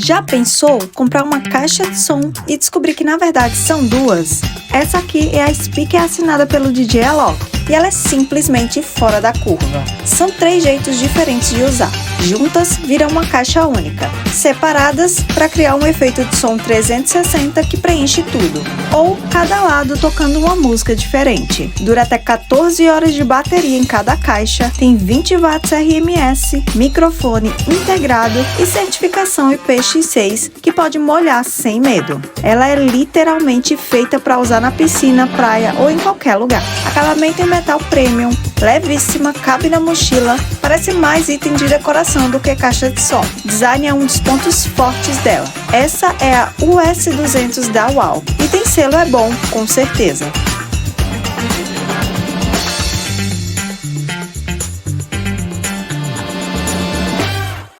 Já pensou comprar uma caixa de som e descobrir que na verdade são duas? Essa aqui é a speaker assinada pelo DJ Alok e ela é simplesmente fora da curva. São 3 jeitos diferentes de usar. Juntas viram uma caixa única, separadas para criar um efeito de som 360 que preenche tudo, ou cada lado tocando uma música diferente. Dura até 14 horas de bateria em cada caixa, tem 20 watts RMS, microfone integrado e certificação IPX6 que pode molhar sem medo. Ela é literalmente feita para usar na piscina, praia ou em qualquer lugar. Acabamento em metal premium, levíssima, cabe na mochila, parece mais item de decoração do que caixa de som. Design é um dos pontos fortes dela. Essa é a US200 da UAU e tem selo É Bom, com certeza.